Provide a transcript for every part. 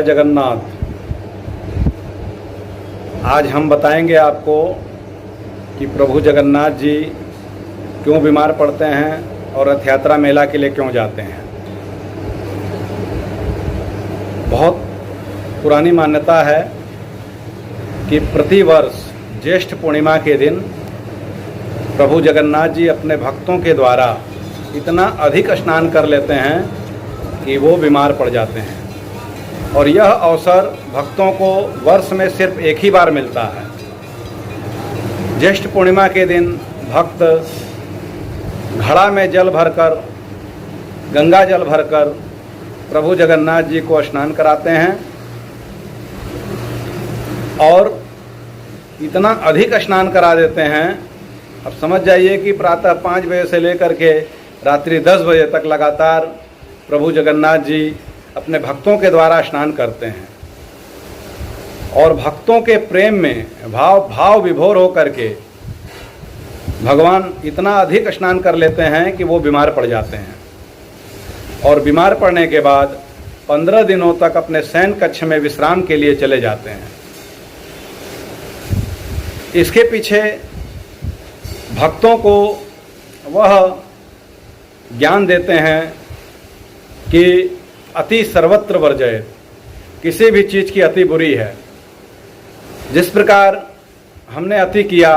जय जगन्नाथ। आज हम बताएंगे आपको कि प्रभु जगन्नाथ जी क्यों बीमार पड़ते हैं और रथ यात्रा मेला के लिए क्यों जाते हैं। बहुत पुरानी मान्यता है कि प्रतिवर्ष ज्येष्ठ पूर्णिमा के दिन प्रभु जगन्नाथ जी अपने भक्तों के द्वारा इतना अधिक स्नान कर लेते हैं कि वो बीमार पड़ जाते हैं, और यह अवसर भक्तों को वर्ष में सिर्फ एक ही बार मिलता है। ज्येष्ठ पूर्णिमा के दिन भक्त घड़ा में जल भरकर, गंगा जल भरकर प्रभु जगन्नाथ जी को स्नान कराते हैं, और इतना अधिक स्नान करा देते हैं। अब समझ जाइए कि प्रातः 5 बजे से लेकर के रात्रि 10 बजे तक लगातार प्रभु जगन्नाथ जी अपने भक्तों के द्वारा स्नान करते हैं, और भक्तों के प्रेम में भाव विभोर होकर के भगवान इतना अधिक स्नान कर लेते हैं कि वो बीमार पड़ जाते हैं, और बीमार पड़ने के बाद 15 दिनों तक अपने शयन कक्ष में विश्राम के लिए चले जाते हैं। इसके पीछे भक्तों को वह ज्ञान देते हैं कि अति सर्वत्र वर्जयेत, किसी भी चीज़ की अति बुरी है। जिस प्रकार हमने अति किया,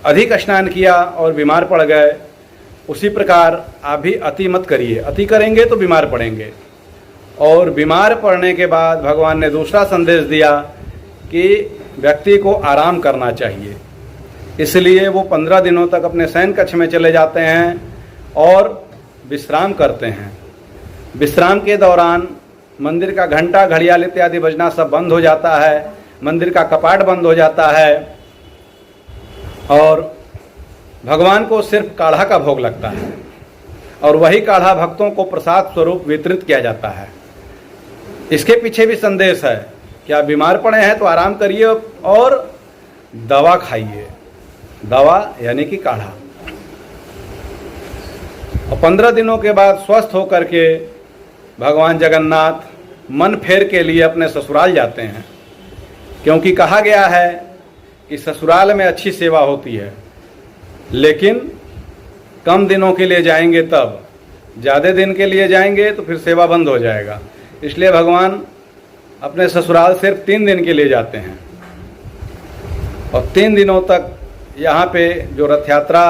अधिक स्नान किया और बीमार पड़ गए, उसी प्रकार आप भी अति मत करिए। अति करेंगे तो बीमार पड़ेंगे। और बीमार पड़ने के बाद भगवान ने दूसरा संदेश दिया कि व्यक्ति को आराम करना चाहिए। इसलिए वो 15 दिनों तक अपने शयन कक्ष में चले जाते हैं और विश्राम करते हैं। विश्राम के दौरान मंदिर का घंटा, घड़ियाल इत्यादि बजना सब बंद हो जाता है, मंदिर का कपाट बंद हो जाता है, और भगवान को सिर्फ काढ़ा का भोग लगता है, और वही काढ़ा भक्तों को प्रसाद स्वरूप वितरित किया जाता है। इसके पीछे भी संदेश है कि आप बीमार पड़े हैं तो आराम करिए और दवा खाइए। दवा यानी कि काढ़ा। और 15 दिनों के बाद स्वस्थ होकर के भगवान जगन्नाथ मन फेर के लिए अपने ससुराल जाते हैं, क्योंकि कहा गया है कि ससुराल में अच्छी सेवा होती है, लेकिन कम दिनों के लिए जाएंगे तब, ज़्यादा दिन के लिए जाएंगे तो फिर सेवा बंद हो जाएगा। इसलिए भगवान अपने ससुराल सिर्फ 3 दिन के लिए जाते हैं, और 3 दिनों तक यहाँ पे जो रथ यात्रा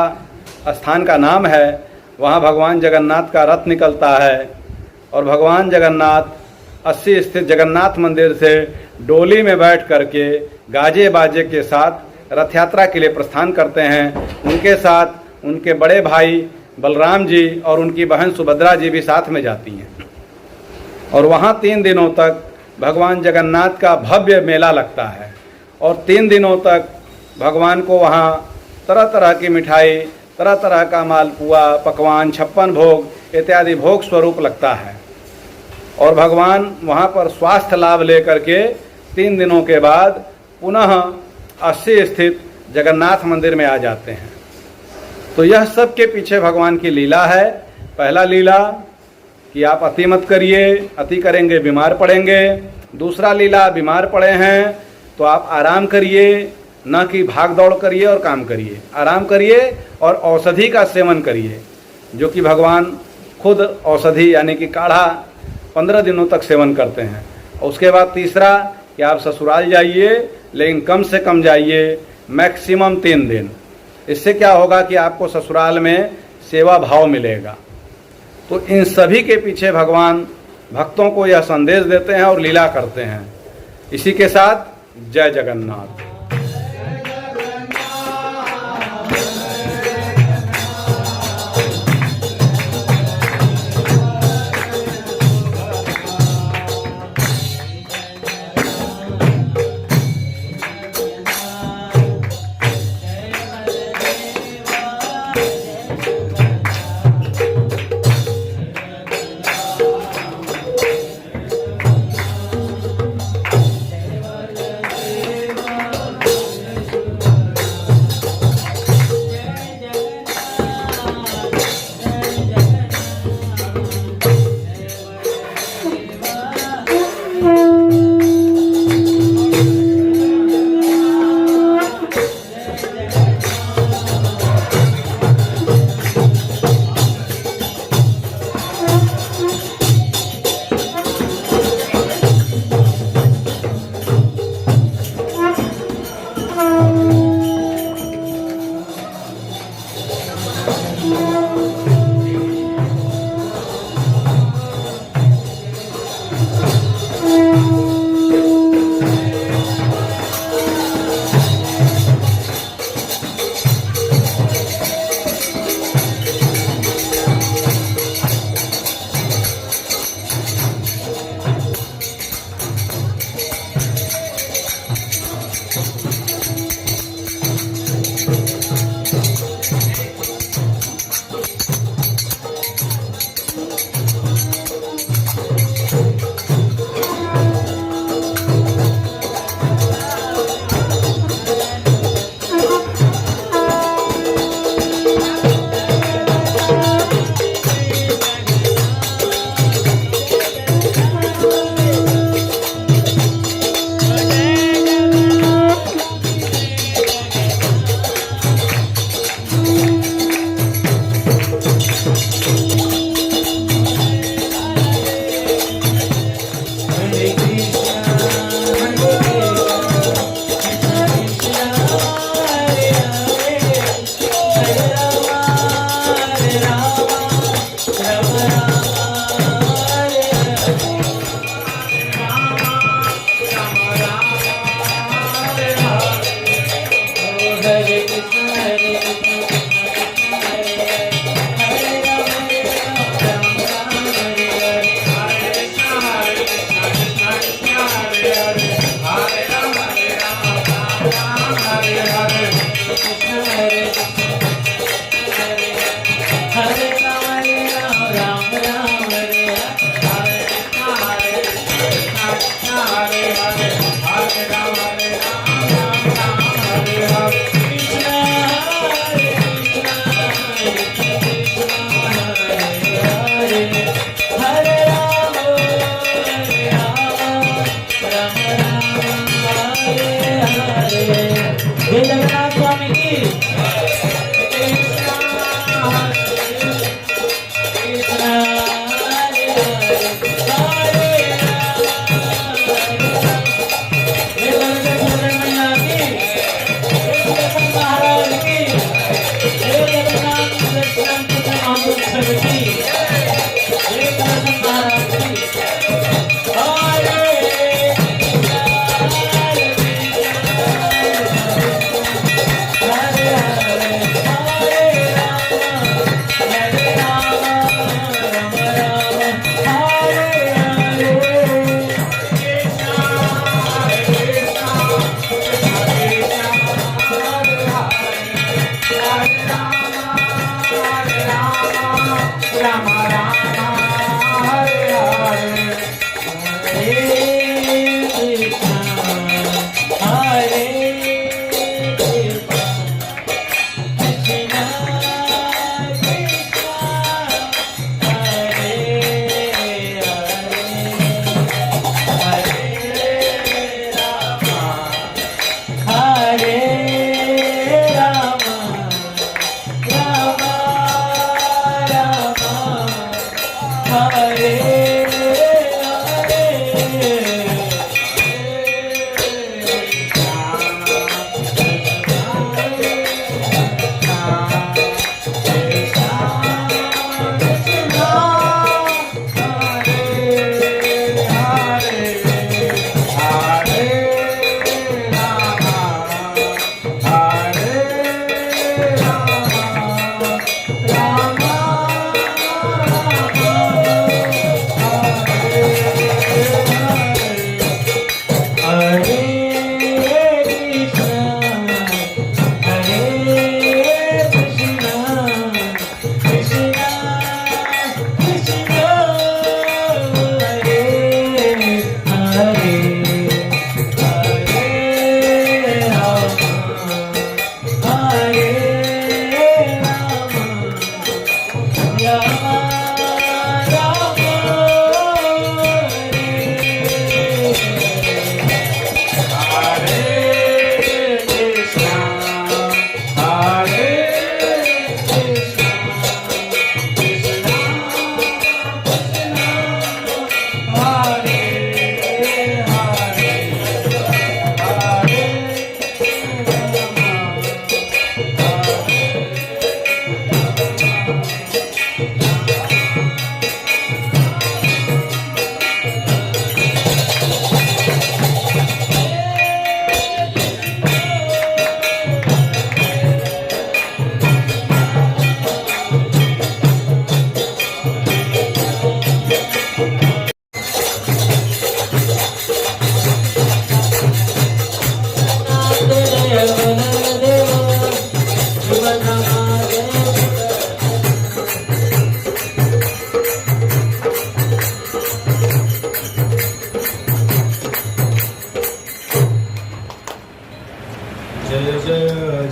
स्थान का नाम है, वहाँ भगवान जगन्नाथ का रथ निकलता है, और भगवान जगन्नाथ 80 स्थित जगन्नाथ मंदिर से डोली में बैठ करके गाजे बाजे के साथ रथ यात्रा के लिए प्रस्थान करते हैं। उनके साथ उनके बड़े भाई बलराम जी और उनकी बहन सुभद्रा जी भी साथ में जाती हैं, और वहाँ 3 दिनों तक भगवान जगन्नाथ का भव्य मेला लगता है, और 3 दिनों तक भगवान को वहाँ तरह तरह की मिठाई, तरह तरह का मालपुआ, पकवान, 56 भोग इत्यादि भोग स्वरूप लगता है, और भगवान वहाँ पर स्वास्थ्य लाभ लेकर के 3 दिनों के बाद पुनः 80 स्थित जगन्नाथ मंदिर में आ जाते हैं। तो यह सब के पीछे भगवान की लीला है। पहला लीला कि आप अति मत करिए, अति करेंगे बीमार पड़ेंगे। दूसरा लीला, बीमार पड़े हैं तो आप आराम करिए, न कि भाग दौड़ करिए और काम करिए। आराम करिए और औषधि का सेवन करिए, जो कि भगवान खुद औषधि यानी कि काढ़ा 15 दिनों तक सेवन करते हैं। और उसके बाद तीसरा कि आप ससुराल जाइए, लेकिन कम से कम जाइए, मैक्सिमम 3 दिन। इससे क्या होगा कि आपको ससुराल में सेवा भाव मिलेगा। तो इन सभी के पीछे भगवान भक्तों को यह संदेश देते हैं और लीला करते हैं। इसी के साथ जय जगन्नाथ।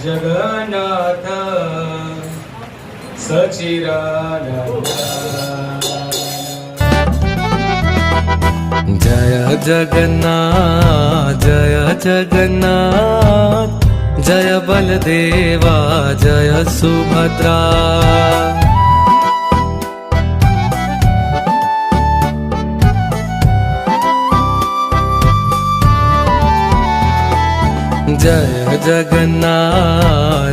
जगन्नाथ सचिदानंद। जय जगन्नाथ जय जगन्नाथ, जय बलदेवा जय सुभद्रा। जय जगन्नाथ